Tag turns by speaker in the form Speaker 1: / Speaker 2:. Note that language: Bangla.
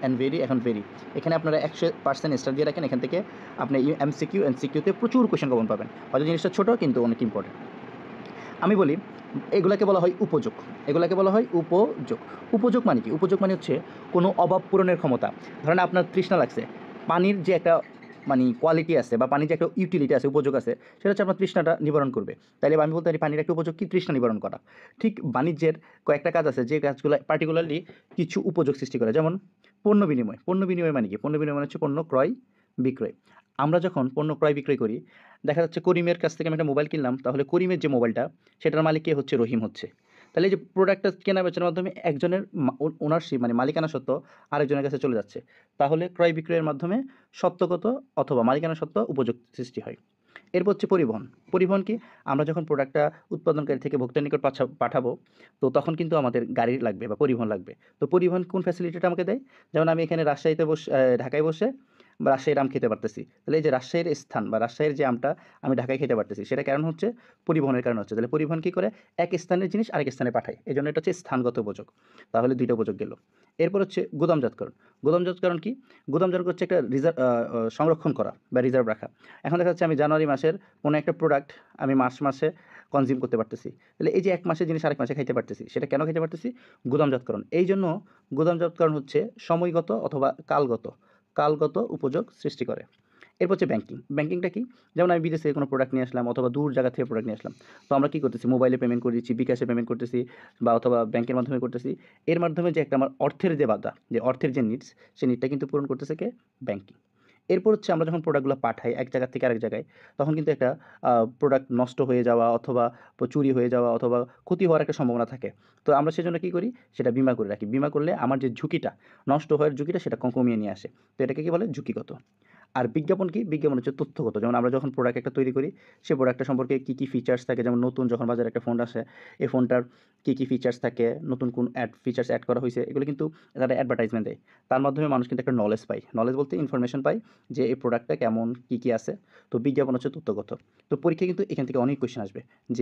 Speaker 1: অ্যান্ড ভেরি, এখন ভেরি। এখানে আপনারা 100% স্টার দিয়ে রাখেন, এখান থেকে আপনি এমসিকিউ, এনসিকিউতে প্রচুর কোয়েশ্চেন কমন পাবেন। হয়তো জিনিসটা ছোটো কিন্তু অনেক ইম্পর্টেন্ট। আমি বলি এগুলাকে বলা হয় উপযোগ। এগুলাকে বলা হয় উপযোগ। উপযোগ মানে কি? উপযোগ মানে হচ্ছে কোনো অভাব পূরণের ক্ষমতা। ধরেন আপনার তৃষ্ণা লাগছে, পানির যে একটা মানে কোয়ালিটি আছে বা পানির যে একটা ইউটিলিটি আছে, উপযোগ আছে, সেটা হচ্ছে আপনার তৃষ্ণাটা নিবারণ করবে। তাইলে আমি বলতে পারি পানির একটা উপযোগ কি? তৃষ্ণা নিবারণ করা। ঠিক বাণিজ্যের কয়েকটা কাজ আছে যে কাজগুলো পার্টিকুলারলি কিছু উপযোগ সৃষ্টি করে। যেমন পণ্য বিনিময়। পণ্য বিনিময় মানে কি? পণ্য বিনিময় মানে হচ্ছে পণ্য ক্রয় বিক্রয়। আমরা যখন পণ্য ক্রয় বিক্রয় করি, দেখা যাচ্ছে করিমের কাছ থেকে আমি একটা মোবাইল কিনলাম, তাহলে করিমের যে মোবাইলটা, সেটার মালিক কে হচ্ছে? রহিম হচ্ছে। তাহলে এই যে প্রোডাক্টটা কেনা বেচার মাধ্যমে একজনের ওনারশিপ মানে মালিকানা সত্ত্ব আরেকজনের কাছে চলে যাচ্ছে। তাহলে ক্রয় বিক্রয়ের মাধ্যমে সত্ত্বগত অথবা মালিকানা সত্ত্ব উপযোগ সৃষ্টি হয়। এরপর হচ্ছে পরিবহন। পরিবহন কি? আমরা যখন প্রোডাক্টটা উৎপাদনকারী থেকে ভোক্তার নিকট পাঠাবো, তো তখন কিন্তু আমাদের গাড়ি লাগবে বা পরিবহন লাগবে। তো পরিবহন কোন ফ্যাসিলিটিটা আমাকে দেয়? যেমন আমি এখানে রাজশাহীতে ঢাকায় বসে বা রাজশাহীর আম খেতে পারতেছি। তাহলে এই যে রাজশাহীর স্থান বা রাজশাহীর যে আমটা আমি ঢাকায় খেতে পারতেছি, সেটা কারণ হচ্ছে পরিবহনের কারণে হচ্ছে। তাহলে পরিবহন কী করে? এক স্থানের জিনিস আরেক স্থানে পাঠায়। এজন্য এটা হচ্ছে স্থানগত উপযোগ। তাহলে ২ টা উপযোগ গেল। এরপর হচ্ছে গুদামজাতকরণ। গুদামজাতকরণ কি? গুদামজাতকরণ হচ্ছে একটা সংরক্ষণ করা বা রিজার্ভ রাখা। এখন দেখা যাচ্ছে আমি জানুয়ারি মাসের কোনো একটা প্রোডাক্ট আমি মার্চ মাসে কনজিউম করতে পারতেছি। তাহলে এই যে ১ মাসের জিনিস আরেক মাসে খাইতে পারতেছি, সেটা কেন খাইতে পারতেছি? গুদামজাতকরণ। এইজন্য গুদামজাতকরণ হচ্ছে সময়গত অথবা কালগত উপযোগ সৃষ্টি করে। এরপর হচ্ছে ব্যাংকিং। ব্যাংকিংটা কি? যেমন আমি বিদেশ থেকে কোনো প্রোডাক্ট নিয়ে আসলাম অথবা দূর জায়গা থেকে প্রোডাক্ট নিয়ে আসলাম। তো আমরা কী করতেছি? মোবাইলে পেমেন্ট করে দিচ্ছি, বিকাশে পেমেন্ট করতেছি বা অথবা ব্যাংকের মাধ্যমে করতেছি। এর মাধ্যমে যে একটা আমার অর্থের যে বাধা, যে অর্থের যে নিডস, সেই নিডটা কিন্তু পূরণ করতেছে কে? ব্যাংকিং। এরপর হচ্ছে আমরা যখন প্রোডাক্টগুলো পাঠাই এক জায়গা থেকে আরেক জায়গায়, তখন কিন্তু একটা প্রোডাক্ট নষ্ট হয়ে যাওয়া অথবা চুরি হয়ে যাওয়া অথবা ক্ষতি হওয়ার একটা সম্ভাবনা থাকে। তো আমরা সেজন্য কী করি? সেটা বিমা করে রাখি। বিমা করলে আমার যে ঝুঁকিটা, নষ্ট হওয়ার ঝুঁকিটা সেটা কমিয়ে নিয়ে আসে। তো এটাকে কী বলে? ঝুঁকিগত। আর বিজ্ঞাপন কি? বিজ্ঞাপন হচ্ছে তথ্যগত। যেমন আমরা যখন প্রোডাক্ট একটা তৈরি করি, সে প্রোডাক্টটা সম্পর্কে কী ফিচার্স থাকে, যেমন নতুন যখন বাজারে একটা ফোন আসে, এই ফোনটার কী ফিচার্স থাকে, নতুন কোন ফিচার্স অ্যাড করা হইছে, এগুলো কিন্তু তারা অ্যাডভার্টাইজমেন্ট দেয়। তার মাধ্যমে মানুষ কিন্তু একটা নলেজ পায়। নলেজ বলতে ইনফরমেশন পায় যে এই প্রোডাক্টটা কেমন, কী আছে। তো বিজ্ঞাপন হচ্ছে তথ্যগত। তো পরীক্ষায় কিন্তু এখান থেকে অনেক কোয়েশ্চেন আসবে যে